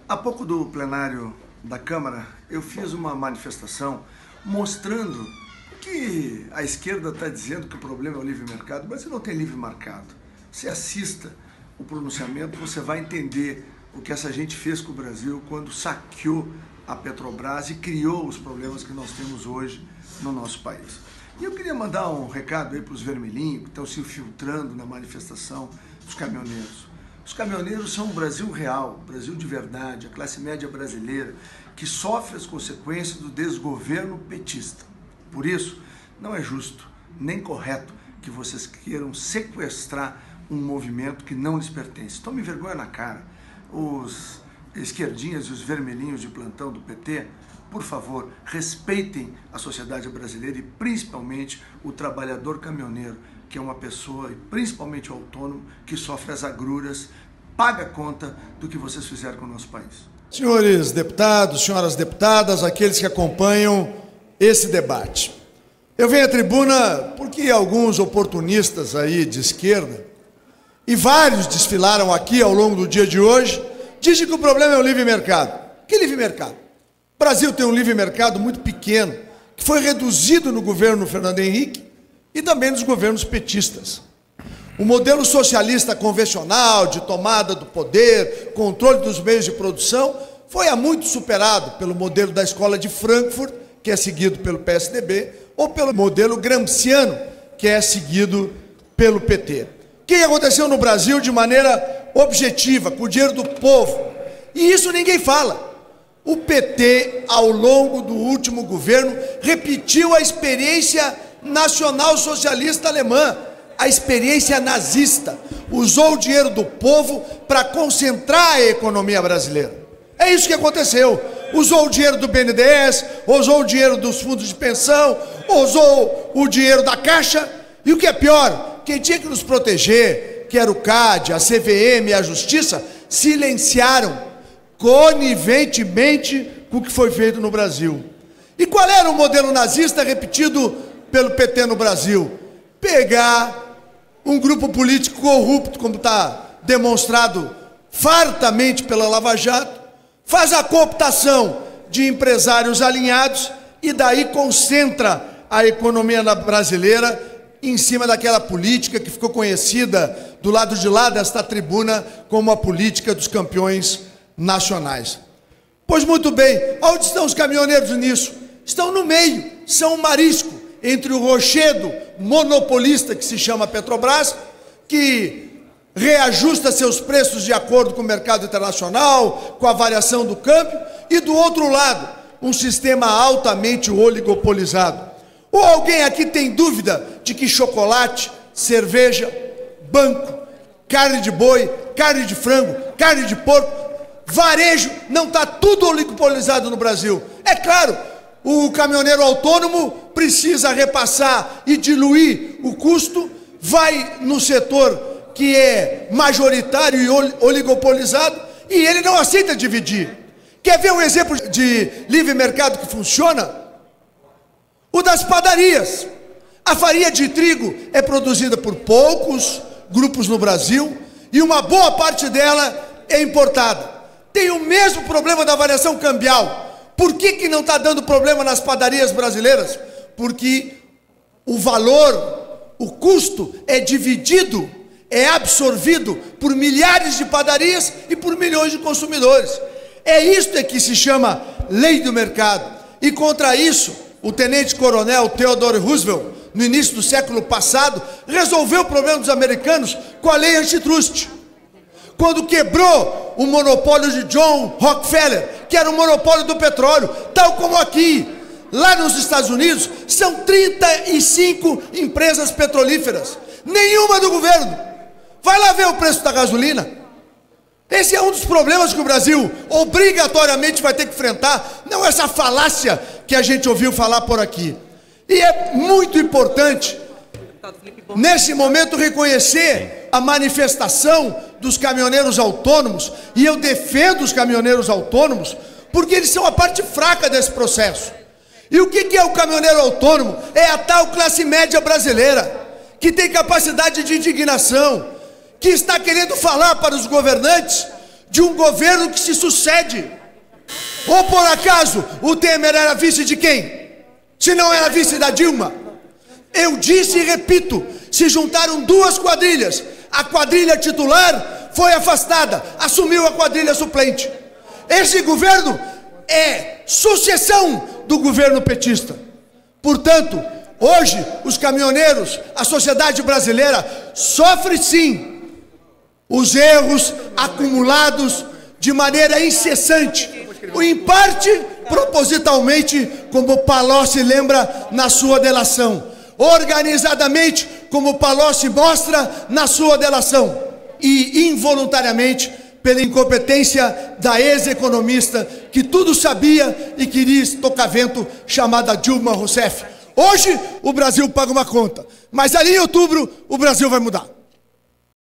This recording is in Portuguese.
Há pouco do plenário da Câmara, eu fiz uma manifestação mostrando que a esquerda está dizendo que o problema é o livre mercado, mas não tem livre mercado. Você assista o pronunciamento, você vai entender o que essa gente fez com o Brasil quando saqueou a Petrobras e criou os problemas que nós temos hoje no nosso país. E eu queria mandar um recado aí para os vermelhinhos que estão se infiltrando na manifestação dos caminhoneiros. Os caminhoneiros são o Brasil real, o Brasil de verdade, a classe média brasileira, que sofre as consequências do desgoverno petista. Por isso, não é justo nem correto que vocês queiram sequestrar um movimento que não lhes pertence. Tome vergonha na cara. Os esquerdinhas e os vermelhinhos de plantão do PT, por favor, respeitem a sociedade brasileira e principalmente o trabalhador caminhoneiro, que é uma pessoa, e principalmente o autônomo, que sofre as agruras, paga a conta do que vocês fizeram com o nosso país. Senhores deputados, senhoras deputadas, aqueles que acompanham esse debate. Eu venho à tribuna porque alguns oportunistas aí de esquerda, e vários desfilaram aqui ao longo do dia de hoje, dizem que o problema é o livre mercado. Que livre mercado? O Brasil tem um livre mercado muito pequeno, que foi reduzido no governo Fernando Henrique e também nos governos petistas. O modelo socialista convencional de tomada do poder, controle dos meios de produção, foi há muito superado pelo modelo da escola de Frankfurt, que é seguido pelo PSDB, ou pelo modelo gramsciano, que é seguido pelo PT. O que aconteceu no Brasil de maneira objetiva, com o dinheiro do povo? E isso ninguém fala. O PT, ao longo do último governo, repetiu a experiência nacional-socialista alemã, a experiência nazista. Usou o dinheiro do povo para concentrar a economia brasileira. É isso que aconteceu. Usou o dinheiro do BNDES, usou o dinheiro dos fundos de pensão, usou o dinheiro da Caixa. E o que é pior, quem tinha que nos proteger, que era o CAD, a CVM e a Justiça, silenciaram coniventemente com o que foi feito no Brasil. E qual era o modelo nazista repetido pelo PT no Brasil? Pegar um grupo político corrupto, como está demonstrado fartamente pela Lava Jato, faz a cooptação de empresários alinhados e daí concentra a economia brasileira em cima daquela política que ficou conhecida do lado de lá desta tribuna como a política dos campeões nacionais. Pois muito bem, onde estão os caminhoneiros nisso? Estão no meio, são um marisco entre o rochedo monopolista que se chama Petrobras, que reajusta seus preços de acordo com o mercado internacional, com a variação do câmbio, e do outro lado, um sistema altamente oligopolizado. Ou alguém aqui tem dúvida de que chocolate, cerveja, banco, carne de boi, carne de frango, carne de porco, varejo, não está tudo oligopolizado no Brasil? É claro, o caminhoneiro autônomo precisa repassar e diluir o custo, vai no setor que é majoritário e oligopolizado, e ele não aceita dividir. Quer ver um exemplo de livre mercado que funciona? O das padarias. A farinha de trigo é produzida por poucos grupos no Brasil e uma boa parte dela é importada. Tem o mesmo problema da variação cambial. Por que não está dando problema nas padarias brasileiras? Porque o valor, o custo é dividido, é absorvido por milhares de padarias e por milhões de consumidores. É isto que se chama lei do mercado. E contra isso, o tenente-coronel Theodore Roosevelt, no início do século passado, resolveu o problema dos americanos com a lei antitrust. Quando quebrou o monopólio de John Rockefeller, que era o monopólio do petróleo, tal como aqui. Lá nos Estados Unidos, são 35 empresas petrolíferas, nenhuma do governo. Vai lá ver o preço da gasolina. Esse é um dos problemas que o Brasil obrigatoriamente vai ter que enfrentar, não essa falácia que a gente ouviu falar por aqui. E é muito importante, nesse momento, reconhecer a manifestação dos caminhoneiros autônomos, e eu defendo os caminhoneiros autônomos, porque eles são a parte fraca desse processo. E o que é o caminhoneiro autônomo? É a tal classe média brasileira, que tem capacidade de indignação, que está querendo falar para os governantes de um governo que se sucede. Ou por acaso o Temer era vice de quem? Se não era vice da Dilma? Eu disse e repito, se juntaram duas quadrilhas. A quadrilha titular foi afastada, assumiu a quadrilha suplente. Esse governo é sucessão do governo petista. Portanto, hoje os caminhoneiros, a sociedade brasileira sofre sim os erros acumulados de maneira incessante, em parte propositalmente, como Palocci lembra na sua delação, organizadamente, como Palocci mostra na sua delação, e involuntariamente pela incompetência da ex-economista que tudo sabia e queria tocar vento, chamada Dilma Rousseff. Hoje o Brasil paga uma conta, mas ali em outubro o Brasil vai mudar.